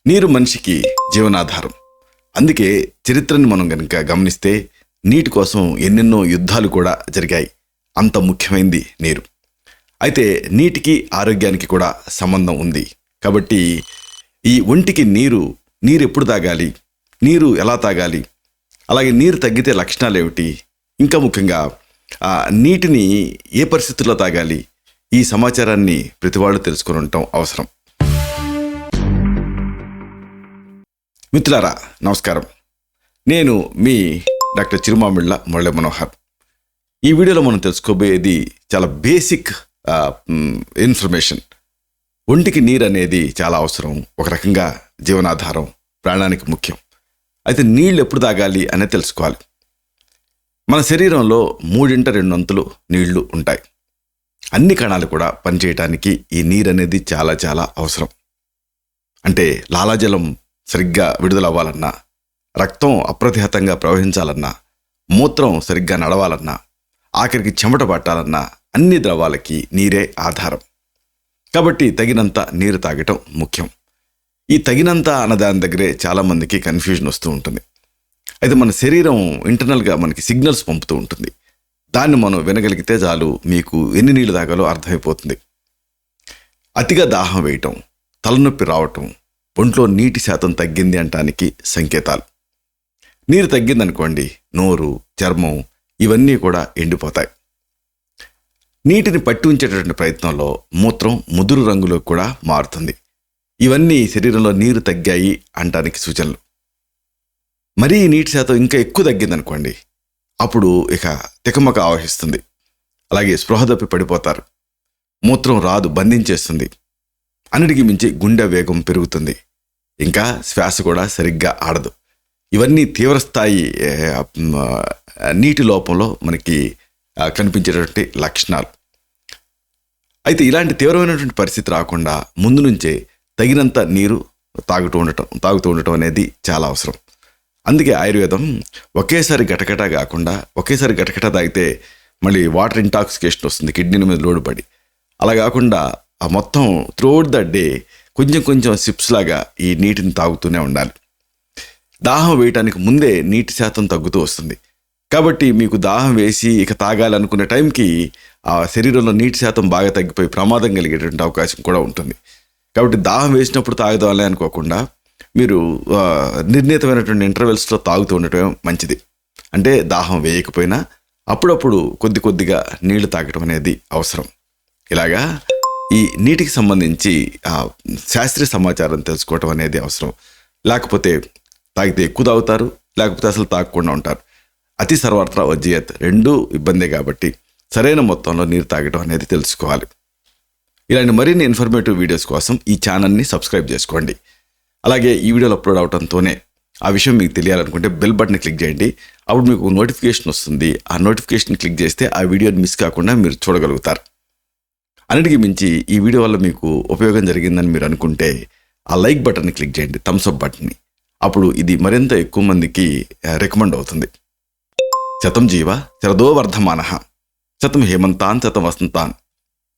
నీరు మనిషికి జీవనాధారం. అందుకే చరిత్రని మనం గనుక గమనిస్తే నీటి కోసం ఎన్నెన్నో యుద్ధాలు కూడా జరిగాయి. అంత ముఖ్యమైనది నీరు. అయితే నీటికి ఆరోగ్యానికి కూడా సంబంధం ఉంది. కాబట్టి ఈ ఒంటికి నీరు ఎప్పుడు తాగాలి, నీరు ఎలా తాగాలి, అలాగే నీరు తగ్గితే లక్షణాలు ఏమిటి, ఇంకా ముఖ్యంగా నీటిని ఏ పరిస్థితుల్లో తాగాలి, ఈ సమాచారాన్ని ప్రతివాళ్ళు తెలుసుకుని ఉండటం అవసరం. మిత్రులారా నమస్కారం. నేను మీ డాక్టర్ చిరుమామిళ్ళ మురళీ మనోహర్. ఈ వీడియోలో మనం తెలుసుకోబోయేది చాలా బేసిక్ ఇన్ఫర్మేషన్. ఒంటికి నీరు అనేది చాలా అవసరం, ఒక రకంగా జీవనాధారం, ప్రాణానికి ముఖ్యం. అయితే నీళ్ళు ఎప్పుడు తాగాలి అనేది తెలుసుకోవాలి. మన శరీరంలో 3/2 నీళ్లు ఉంటాయి. అన్ని కణాలు కూడా పనిచేయటానికి ఈ నీరు అనేది చాలా చాలా అవసరం. అంటే లాలాజలం సరిగ్గా విడుదలవ్వాలన్నా, రక్తం అప్రతిహతంగా ప్రవహించాలన్నా, మూత్రం సరిగ్గా నడవాలన్నా, ఆఖరికి చెమట పట్టాలన్నా అన్ని ద్రవాలకి నీరే ఆధారం. కాబట్టి తగినంత నీరు తాగటం ముఖ్యం. ఈ తగినంత అన్నదాని దగ్గరే చాలామందికి కన్ఫ్యూజన్ వస్తూ ఉంటుంది. అయితే మన శరీరం ఇంటర్నల్గా మనకి సిగ్నల్స్ పంపుతూ ఉంటుంది. దాన్ని మనం వినగలిగితే చాలు మీకు ఎన్ని నీళ్లు తాగాలో అర్థమైపోతుంది. అతిగా దాహం వేయటం, తలనొప్పి రావటం, ఒంట్లో నీటి శాతం తగ్గింది అనటానికి సంకేతాలు. నీరు తగ్గిందనుకోండి, నోరు, చర్మం ఇవన్నీ కూడా ఎండిపోతాయి. నీటిని పట్టి ఉంచేటటువంటి ప్రయత్నంలో మూత్రం ముదురు రంగులో కూడా మారుతుంది. ఇవన్నీ శరీరంలో నీరు తగ్గాయి అనటానికి సూచనలు. మరీ నీటి శాతం ఇంకా ఎక్కువ తగ్గిందనుకోండి, అప్పుడు ఇక తికమక ఆవహిస్తుంది. అలాగే స్పృహ తప్పి పడిపోతారు. మూత్రం రాదు, బంధించేస్తుంది. అన్నిటికీ మించి గుండె వేగం పెరుగుతుంది. ఇంకా శ్వాస కూడా సరిగ్గా ఆడదు. ఇవన్నీ తీవ్రస్థాయి నీటి లోపంలో మనకి కనిపించేటటువంటి లక్షణాలు. అయితే ఇలాంటి తీవ్రమైనటువంటి పరిస్థితి రాకుండా ముందు నుంచే తగినంత నీరు తాగుతూ ఉండటం అనేది చాలా అవసరం. అందుకే ఆయుర్వేదం ఒకేసారి గటగట కాకుండా, ఒకేసారి గటగట తాగితే మళ్ళీ వాటర్ ఇంటాక్సికేషన్ వస్తుంది, కిడ్నీల మీద లోడు పడి. అలా కాకుండా ఆ మొత్తం త్రూఅవుట్ ద డే కొంచెం కొంచెం సిప్స్ లాగా ఈ నీటిని తాగుతూనే ఉండాలి. దాహం వేయటానికి ముందే నీటి శాతం తగ్గుతూ వస్తుంది. కాబట్టి మీకు దాహం వేసి ఇక తాగాలనుకునే టైంకి ఆ శరీరంలో నీటి శాతం బాగా తగ్గిపోయి ప్రమాదం కలిగేటువంటి అవకాశం కూడా ఉంటుంది. కాబట్టి దాహం వేసినప్పుడు తాగుదామని అనుకోకుండా మీరు నిర్ణీతమైనటువంటి ఇంటర్వెల్స్లో తాగుతూ ఉండటం మంచిది. అంటే దాహం వేయకపోయినా అప్పుడప్పుడు కొద్దిగా నీళ్లు తాగటం అనేది అవసరం. ఇలాగా ఈ నీటికి సంబంధించి శాస్త్రీయ సమాచారం తెలుసుకోవటం అనేది అవసరం. లేకపోతే తాగితే ఎక్కువ తాగుతారు, లేకపోతే అసలు తాగకుండా ఉంటారు. అతి సర్వత్రా వజ్జీయత్, రెండూ ఇబ్బందే. కాబట్టి సరైన మొత్తంలో నీరు తాగటం అనేది తెలుసుకోవాలి. ఇలాంటి మరిన్ని ఇన్ఫర్మేటివ్ వీడియోస్ కోసం ఈ ఛానల్ని సబ్స్క్రైబ్ చేసుకోండి. అలాగే ఈ వీడియోలు అప్లోడ్ అవడంతోనే ఆ విషయం మీకు తెలియాలనుకుంటే బెల్ బటన్ క్లిక్ చేయండి. అప్పుడు మీకు నోటిఫికేషన్ వస్తుంది. ఆ నోటిఫికేషన్ క్లిక్ చేస్తే ఆ వీడియోని మిస్ కాకుండా మీరు చూడగలుగుతారు. అన్నిటికీ మించి ఈ వీడియో వల్ల మీకు ఉపయోగం జరిగిందని మీరు అనుకుంటే ఆ లైక్ బటన్ని క్లిక్ చేయండి, థమ్స్ అప్ బటన్ని. అప్పుడు ఇది మరింత ఎక్కువ మందికి రికమెండ్ అవుతుంది. శతం జీవ శరదో వర్ధమానః, శతం హేమంతాన్ శతం వసంతాన్.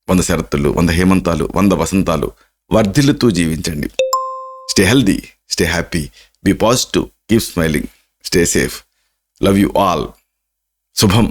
100 శరత్తులు, 100 హేమంతాలు, 100 వసంతాలు వర్ధిల్లుతూ జీవించండి. Stay healthy, stay happy, be positive, keep smiling, stay safe. Love you all. శుభం.